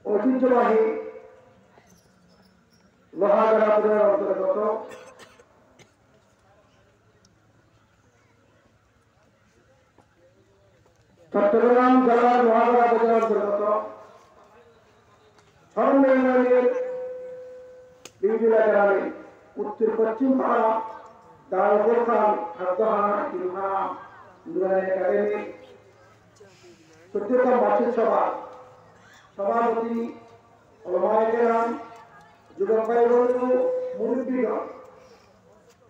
ঐতিহ্যবাহী লোহাগাড়াপুরের অন্তর্গত চট্টগ্রাম জেলার লোহাগাড়া উপজেলার অন্তর্গত সরণ্য ইউনিয়নের বিভিন্ন গ্রামে উত্তর পশ্চিম পাড়া দারুল ফুরকান খাদ্যখানা ইলহাম নুরানি একাডেমি চতুর্থ বার্ষিক সভা সভাপতি ওলামায়ে কেরাম যুবক ভাই বন্ধু মুরব্বীগণ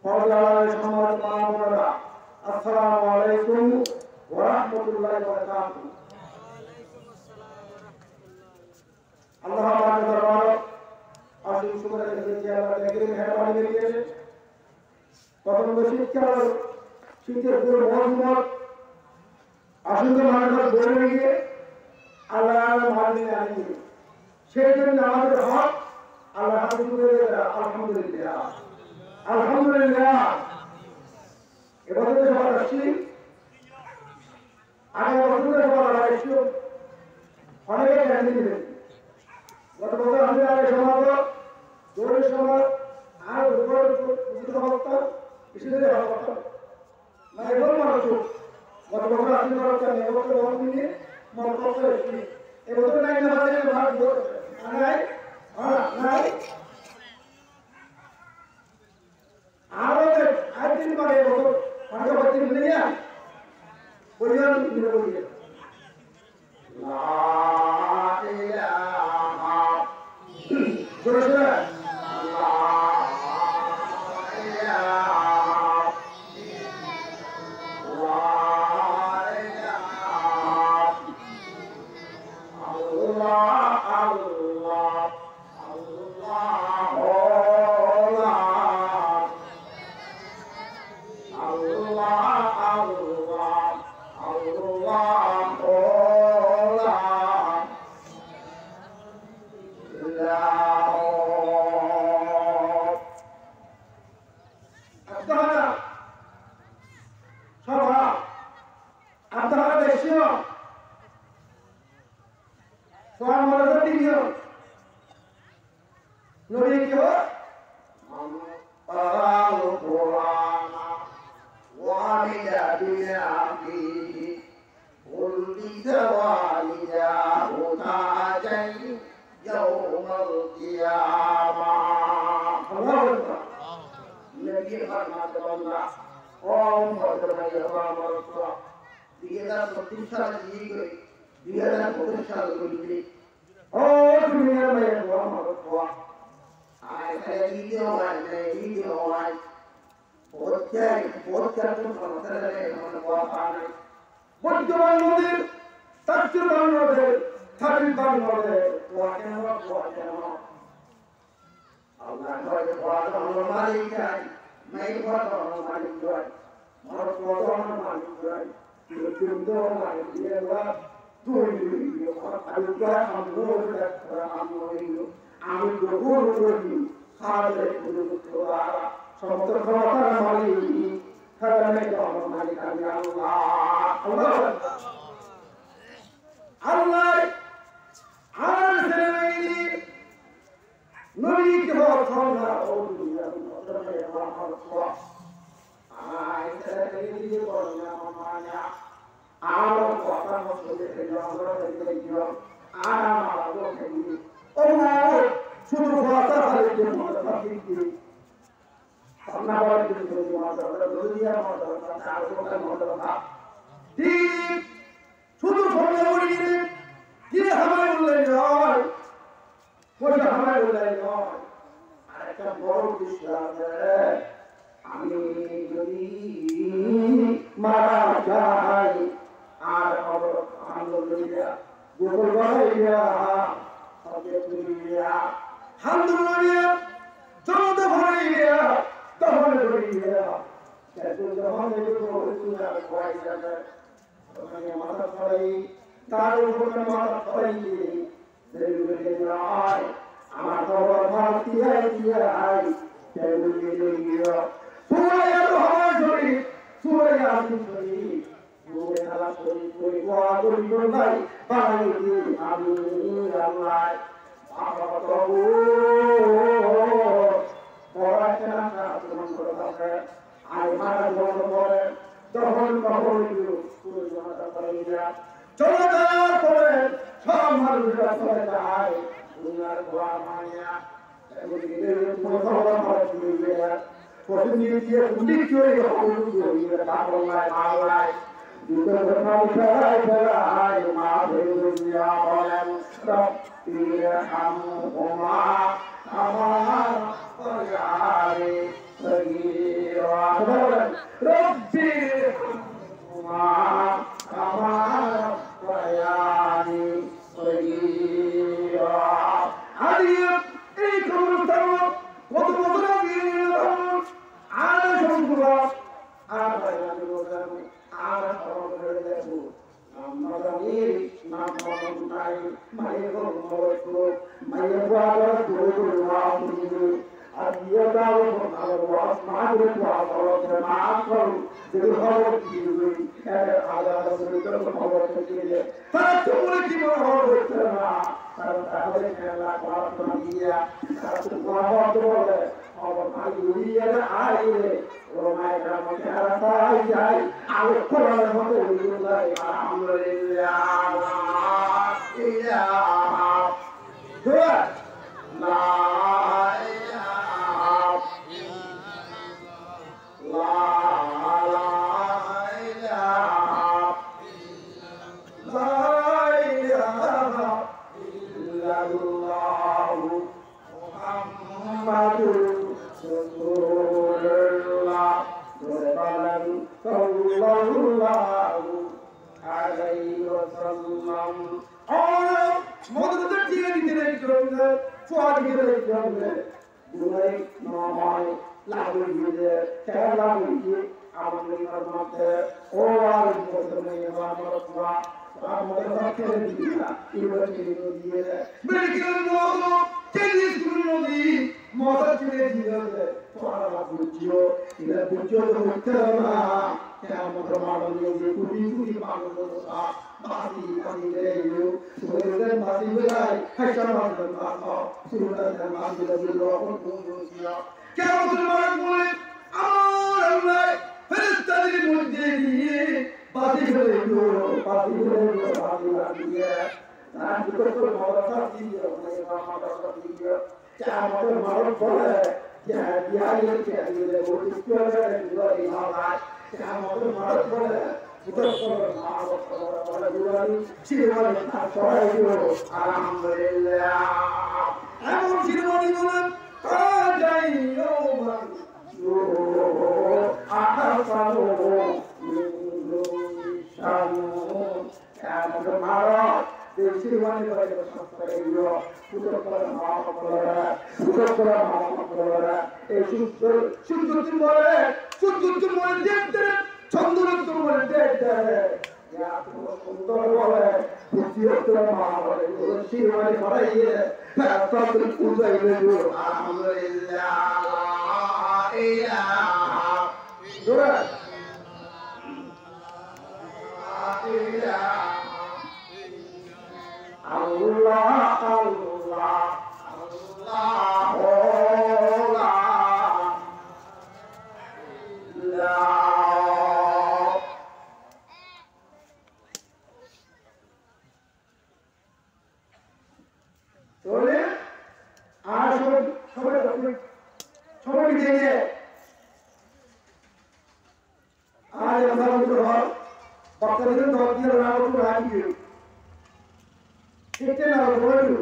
ফজরের সময় মানবরা আসসালামু আলাইকুম ওয়া রাহমাতুল্লাহি ওয়া বারাকাতুহু। আল্লাহ পাকের দরবারে আসল শুকর আদায় করি আল্লাহ তাআলার মেহেরবানি করিয়েছে। প্রথম শীতের পুরো মহম্মদ আসল মানুষ বলে গিয়ে আল্লাহ মালিক আনি সেই জন্য আমাদের হক আল্লাহ আলহামদুলিল্লাহ আলহামদুলিল্লাহ। এবারে সবার আসছি আগে বছরের সবার আসছি অনেকে জানিয়ে দিলেন গত বছর আমি আগে সমাজ দৌড়ের সময় আর কথা বিশেষ কথা না এবার মানুষ গত বছর আসি এবছর বহন নিয়ে মন করতে এসেছি এবছর নাই না নাই নাই আরো আরেকদিন পরে এবছর অনেক বাচ্চা নিয়ে পরিবার নিয়ে বলিয়ে প্রথম দিয়ে উল্লেখ করে বাংলায় দুটো ধর্ম ফেরায় ফেরায় মা ভেঙে বলেন রব্বির হামহুমা আমার পয়ারে সগীরা রব্বির হামহুমা আমার পয়ারে সগীরা আলিয়া এই কবরস্থান কত বছর আগে আর সম্পূর্ণ আর আর সরল দেখো আমাদের নাম নাই মায়ের গর্ব মায়ের বাবা গুরু রামজি আর ইয়া দাও আর ওয়াস মায়ের বাবা মাফ করো যে হলো কি এর আলাদা সুন্দর খবর থেকে তারা তোমরা কি মনে হচ্ছে না তারা তাহলে খেলা প্রার্থনা দিয়া তারা তো বড় বলে और भाई ये आई है रोमाय का मचारा ताई जाए आवे कोला मत उल्ला अल्हम्दुलिल्लाह इला दुआ ला इलाहा ला ला इलाहा ला इलाहा इल्लल्लाह मुहम्मदुर Rasulullah sallallahu alaihi wasallam और मदद दिए दिए जोंगे स्वाद दिए जोंगे बुलाई नमाय लागू दिए कहला दिए आमने करमाते और बोलने वाला আমাদের করে দিয়া ইউনিভার্সিটি দিয়ে মেডিকেল মতো টেনিস নদী মজা চলে দিয়ে তোরা বুঝিও এটা বুঝিও তো হতে না আমাদের মাননীয় যে কুড়ি কুড়ি মানবতা বাসি পানি দেইও সুরের বাসি বেলাই হাইসা মানবতা বাসা সুরের মানবতা দিলো কোন বুঝিও কেমন তোমার বলে আমার আল্লাহ ফেরেশতাদের মধ্যে দিয়ে বাসি করে দিও বাসি করে দিও বাসি লাগিয়ে তার দুটো মদত দিয়ে মানে মদত দিয়ে আমাদের মানব বলে যে দিয়ালে যে দিলে বলি করে দিলো এই ভাই আমাদের মানব বলে দুটো মানব বলে দিওয়ালি চিরমানি তার সবাই দিও আলহামদুলিল্লাহ এমন চিরমানি বলেন কাজাইও মান আহাসানো আমাদের মানব চিরমানি করে সংস্কার দিও দুটো করে মানব বলে দুটো করে মানব বলে এই সুন্দর বলে দেখতে চন্দ্র বলে দেখতে সুন্দর বলে বুদ্ধিওত্তর মা বলে চিরমানি করাইয়ে তাদের পূজাই দেবো আলহামদুলিল্লাহ ইলাহা জোরে আল্লাহ আল্লাহ আল্লাহ সবাই দিয়ে আজ আমরা বাচ্চাদের দল দিয়ে রাখবো রাখি ঠিক না বলু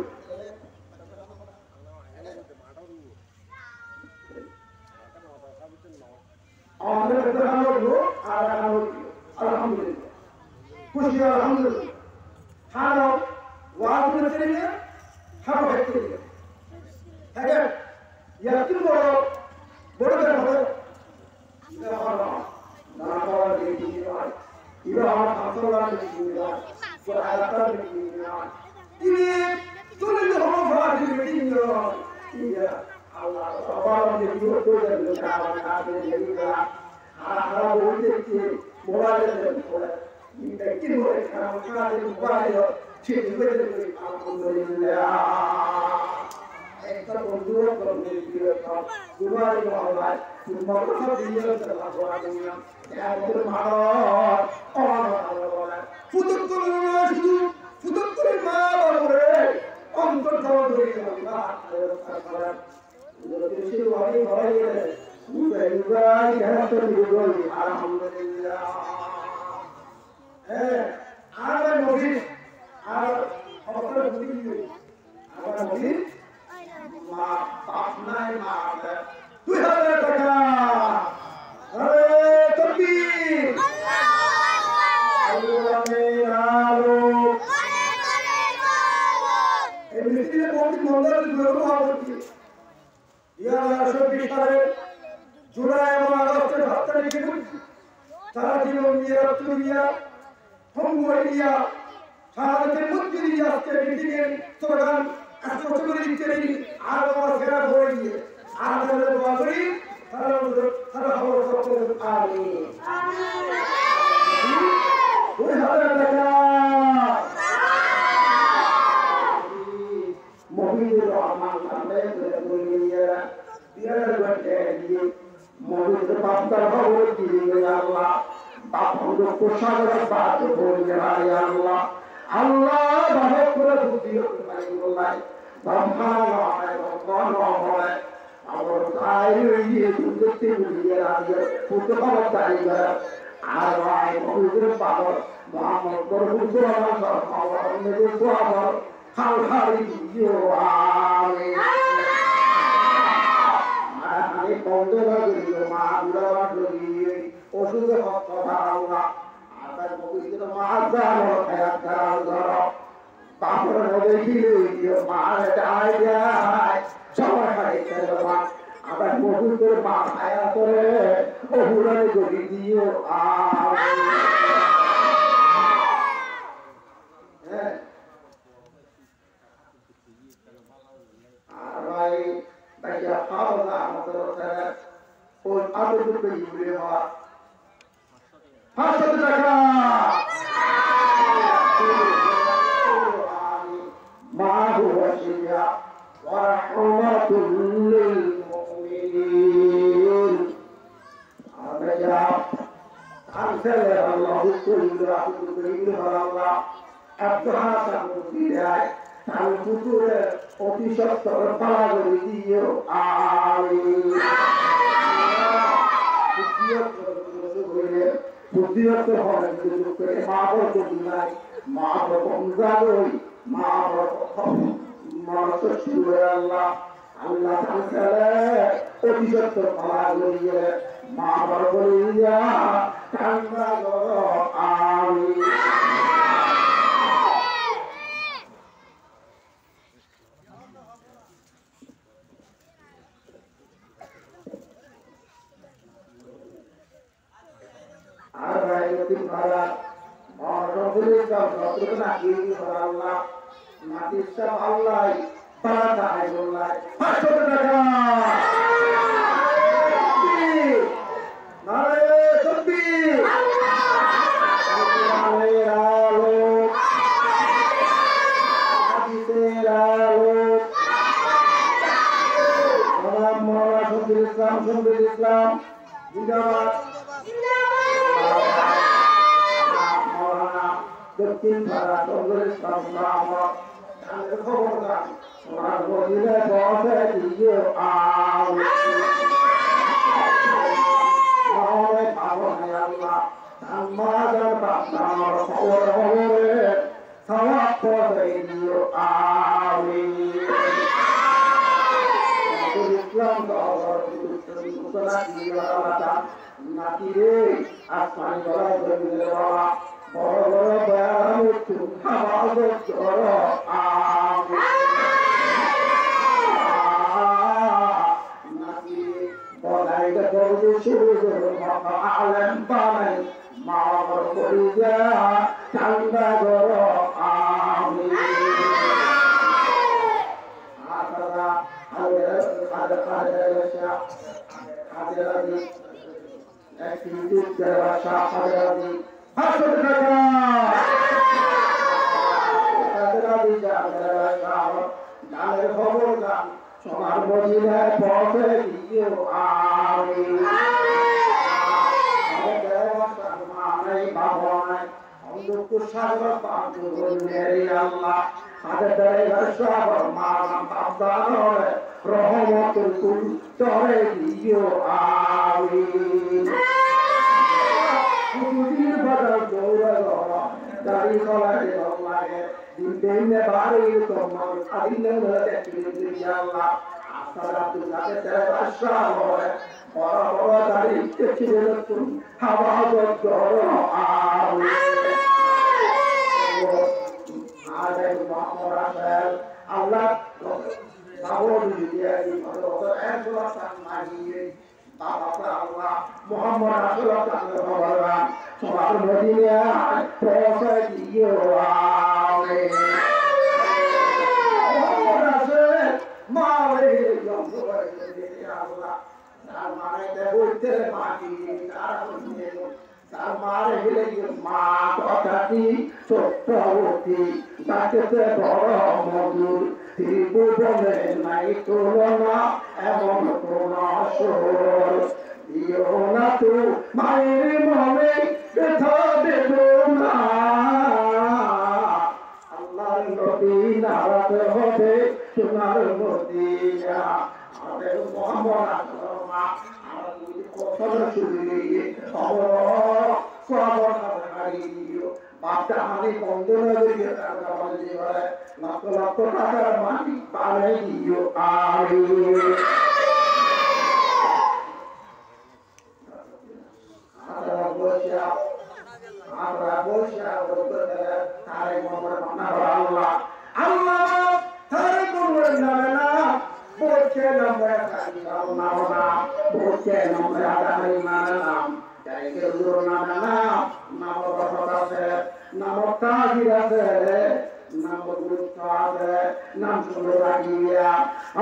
আমাদের প্রধান হলো আর আলহামদুলিল্লাহ খুশি আলহামদুলিল্লাহ হানো ওয়াজুর থেকে হানো হচ্ছে হ্যাঁ ইয়াকিন বড় বড় বড় না বাবা দেখি আর ইবা আমার আসলা দেখি আর পুরো আলাদা দেখি আর তিনি চলে যে হলো ভাড়ি দেখি আর ইয়া আল্লাহ সবার দেখি তো দেখলো কারণ কাছে দেখি আর আমরা বলতে কি মোবাইলে বলে দেখি বলে কারণ কাছে মোবাইলে ঠিক হয়ে যাবে আলহামদুলিল্লাহ একটা বন্ধু করবে দিয়ে সব দুবারে বাবা তোমার সব দিয়ে চলা করা দুনিয়া এর মারো অমানো বলে ফুতুর করে শুধু ফুতুর করে মা বলে অন্তর দাও ধরে না করে যদি সে ওই ঘরে Udah ya terus alhamdulillah. Ada mobil, ada orang mobil, ada mobil, maaf naik maaf. 2000 টাকা, আরে তকবীর, আল্লাহের আলো, এই মিছিলে বহুত মন্দার গুলো হচ্ছে। ইয়া 2020 সালে জুলাই এবং আগস্টের 7 তারিখে সারা জীবন নিয়ে রক্ত দিয়া সম্ময় দিয়া শাহাদাতের মধ্যে দিয়ে আজকে মিটিংয়ের স্লোগান স্পষ্ট করে দিচ্ছেন আর আমার সেরা ভরে দিয়ে আর আমাদের দোয়া করি সারা খবর সকলের আমিন। 2000 টাকা মহিদুর রহমান সামনে বলিয়া বিরাট ঘটে দিয়ে মহিদুর বাপদার খবর দিয়ে আল্লাহ বাপন্দ কোষাগর বাদ বলিয়া আল্লাহ আল্লাহ ভালো করে বুদ্ধি নাই বলাই ব্রহ্মা নয় ব্রহ্ম নয় আমার তাই হইয়ে দুর্গতি বলিয়া আগে পুত্র খবর তাই আর ভাই মহিদুর বাবা মোহাম্মদ বরহুদ্দুর রহমান খবর নেবে খবর হাল হালি দিও আমি বন্ধ করিও মা দুলাবা করি ওষুধে হত ভাড়াওয়া আর মহিদুর মাজানো খায়া খারাপ ধরো বাপর নবে দিও মা যায় যায় সবাই খাইতে দেওয়া আবার মহিদুর মা খায়া করে ওহুরানি করি দিও Baca Allah Taala, pun ada juga ibadah. Hasad zakat. Mahu wasiya wa rahmatul lil mu'minin. Baca Ansel Allah kullu Allah. Abdullah Mufidai. Al future অতি সত্তর পালা করে দিও আমিন। বুদ্ধিয়ত হয় করে মা বলতে দিলাই মা বংশালই মা মরত শুয়ে আল্লাহ আল্লাহ তাআলা অতি সত্তর পালা করিয়ে মা বলিয়া কান্না গো আমিন। Allah mati sab Allah pada Allah 500 টাকা নারে তাকবীর আল্লাহের আলো হাদিসের আলো সালাম মাওলানা শফিউল ইসলাম জিন্দাবাদ দক্ষিণ ভারত কংগ্রেস সংগ্রাম তাদের খবরদার সোনার বদিলে বসে দিও মনে পাবনে আল্লাহ আমাদের প্রার্থনার খবর খবরে সওয়াব করে দিও আমিন। ইসলাম দরবার কুতলা দিও আল্লাহ নাতি রে আসমান গলা ধরে দেওয়া বড় বড় বয়ান আওয়াজ করো নাকি বলাইতে করবে শুরু করো আলেম বানাই মা বড় করি যা ঠান্ডা করো আমি আদরা আদরা একটি দুধ দেওয়া সাপ আদরা 500 টাকা ডালের খবর গান সোনার মদিনায় পৌঁছে দিও আমিন। দুঃখ সাগর পাঁচু মেরি আল্লাহ হাতে ড্রাইভার সাগর মারাম পাবদান রহমতুল কুল চরে দিও কলারে লাগে দিন বারে তোমার আদিলে দেখি আল্লাহ আপনারা দুনিয়াতে তেরে বাদশা হয় বড় বড় দাড়ি ছিলেন তুমি হাওয়া গড় আর মামরা সাহেব আল্লাহ সাবর দিয়ে বড় একজন মাগিয়ে বাবা আল্লাহ মুহাম্মদ রাসূলুল্লাহ সাল্লাল্লাহু আলাইহি ওয়াসাল্লাম সবার মদিনা পৌঁছে দিও আমিন মুহাম্মদ রাসূল মাওলে আল্লাহ তার মায়েতে বলতে মাটি তার বলতে তার মারে হলে মা কথাটি সত্যবতী তাকে বড় মধুর ত্রিভুবনে নাই তুলনা এমন কোন আসর দিও না তো মায়ের মনে ব্যথা দেব না আল্লাহর নবী নারাজ হবে তোমার মদিনা আমাদের মোহাম্মদ আল্লাহ আমরা যদি কথা শুনি খবর খবর খালি দিও বাচ্চা মানে বন্ধ হয়ে গিয়ে তার বলে লক্ষ লক্ষ টাকার মাটি পারে দিও আরে আমরা বসে তারে মোহাম্মদ আল্লাহ আল্লাহ তারে মোহাম্মদ নামে না বলছে নামে আল্লাহ না বলছে নামে আদানি নাম যাইকে দূর নামে না নাম রহমত আছে নাম তাজির আছে নাম গুরুত্ব আছে নাম সুন্দর রাখিয়া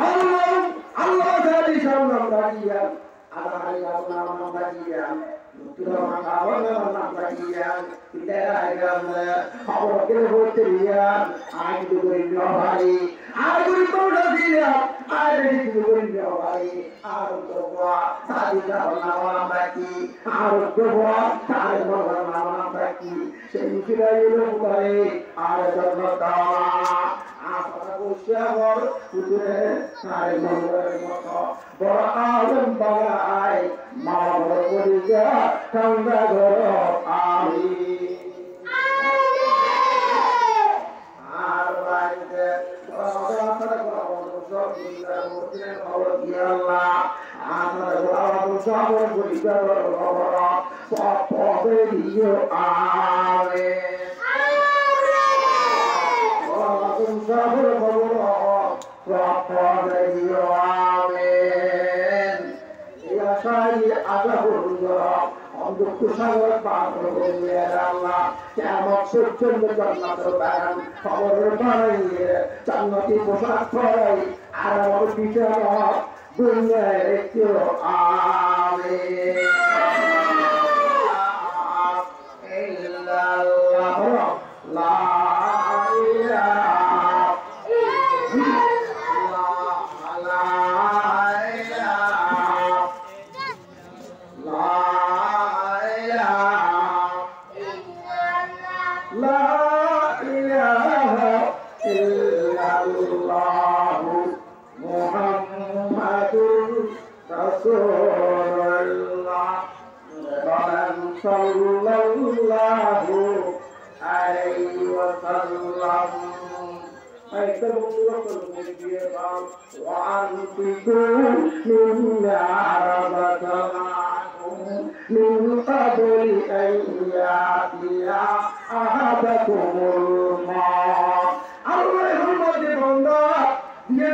আল্লাহ আল্লাহ জানি সব নাম রাখিয়া আদানি নাম রাখিয়া Tuhan kawan nama bagian tidak ada kalau kita berteriak aku beri hari aku berdoa dia ada di beri hari aku berdoa tadi kalau nama bagi aku berdoa tadi kalau nama bagi sehingga itu baik ada berdoa aku syahor putih tadi mau beralam bagai mau berpolitik Tanda goro amin. Arbaite, orang pada goro dosa kita murni Allah Allah. Antara goro dosa kita goro papa dia amin. Orang dosa goro papa dia amin. Ya saya ada goro দুঃখ সাগর পার করে আল্লাহ কেমন সূর্যের জান্নাতের বাগান খবরের বানাইয়ে জান্নাতি পোশাক পরাই আর আমার বিছানা দুনিয়ায় রেখে আমিন ইল্লাল্লাহ লা ইলাহা sallallahu alaihi wasallam aisyah mengatakan wa anfiqu minna rabbakum min qabli an ya'tiya ahadakumul maut Allahumma banda dia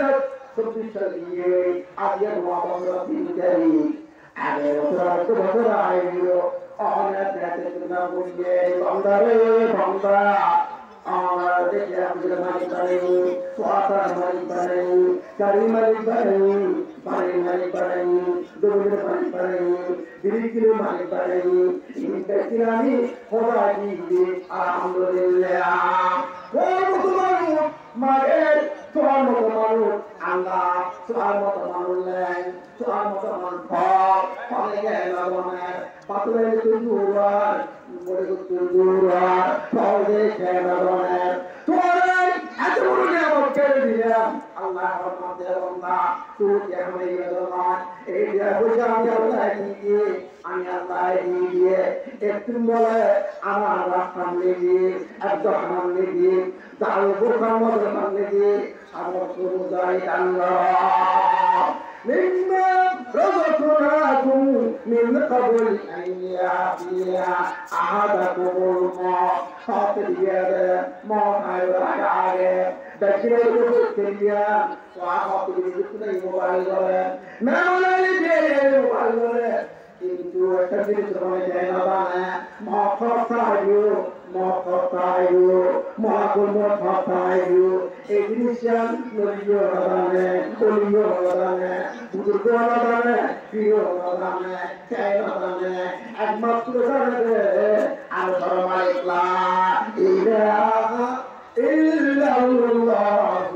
seperti sekali ada wabah tinggi ada orang ayo orang berada di dalam bunyi bangda orang dia sudah mati bani suara mati bani kari mati bani dulu mati bani diri kiri mati bani ini kekirani orang ini alhamdulillah orang mager Tuhan mau Allah Tuhan mau lain Tuhan mau paling patuh tunjuran boleh tunjuran boleh kenalan Tuhan ada orang yang berkerja Allah rahmatullah tu yang mengajar dia berjaya lagi hanya আল্লাহ দিয়ে একটু বলে আমার সামনে দিয়ে একদম সামনে দিয়ে তার বোরখার মধ্যে সামনে দিয়ে সমস্ত মুজাহিদ আল্লাহ مما رزقناكم من قبل أن يأتي أحدكم الموت خاطئة موت على تشير الدنيا وأخذ بذكر المبالغة ما ولا المبالغة কিন্তু একটা জিনিস মনে যায় না বানা মফতায়ু মফতায়ু এই জিনিসটা নলিও বানা কলিও বানা বুজুর্গ বানা প্রিয় বানা চাই বানা একমাত্র জানে আর ফরমাইলা ইলাহা ইল্লাল্লাহ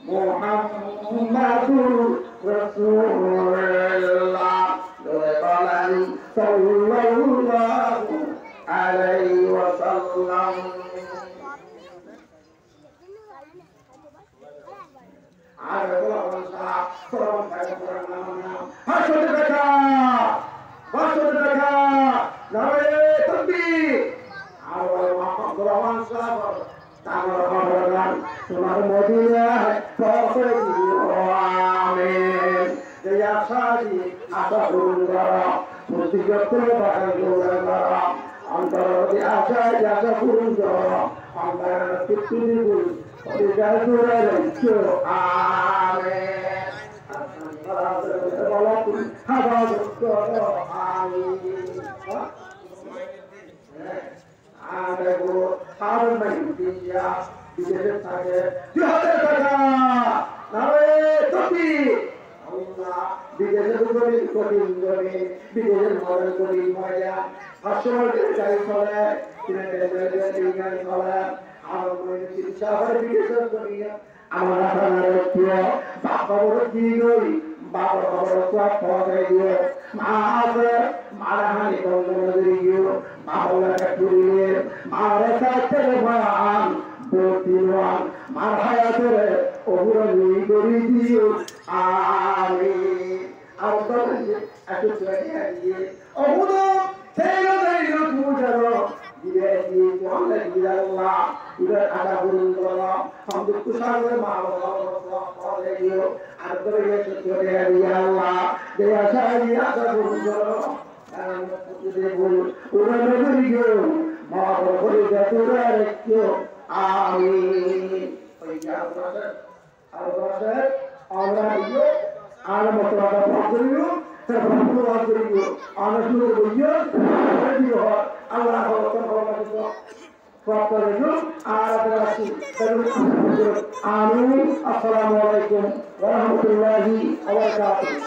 মুহাম্মাদুর রাসূলুল্লাহ sallallahu alaihi wasallam ada orang sah orang kaya orang nama masuk mereka nawe tapi awal makan orang sah tamar orang semar Madinah profesi amin jaya sadi apa urungara musibah bakal urungara antara di asa jasa urungara antara kitulibul tidak urungara amin walaupun habis amin ada guru harus menjadi bisa saja dihadir saja nawe tapi বিদেশের কঠিন কঠিন জমি বিদেশের model কঠিন মজা হাসপাতাল গাড়ি চলে গাড়ি চলে আমার চিকিৎসা হয় বিদেশের জমি আমার আপনার প্রিয় বাবা বড় কি গই বাবা বড় সব পৌঁছাই দিও মা আছে মারাহানি বন্ধন দিও বাবা পুরিয়ে মারে সাথে ভান বতিওয়ান মার হায়াতের অবরণী করি দিও আমিন আল্লাহ এত সুবিধা দিয়ে অবুদ তেরো তেরো পূজারো দিয়ে দিয়ে আল্লাহ দিয়ে আল্লাহ ইবার আদা করুন করো আমরা কুশালে মা বাবা বলে দিও আর করে এসে চলে দিয়ে আল্লাহ দেয়া সারি আদা করুন করো কারণ পুজো বল ওরা নবী গো মা বাবা বলে তোরা রেখো আমিন ওই আল্লাহ আমরা ইয়ো আর মতবাদ করিও তারপর মতবাদ করিও আমরা শুরু করিও দিও আল্লাহ তাআলা ফাতরিও আর রাসি আমিন আসসালামু আলাইকুম ওয়া রাহমাতুল্লাহি ওয়া বারাকাতুহু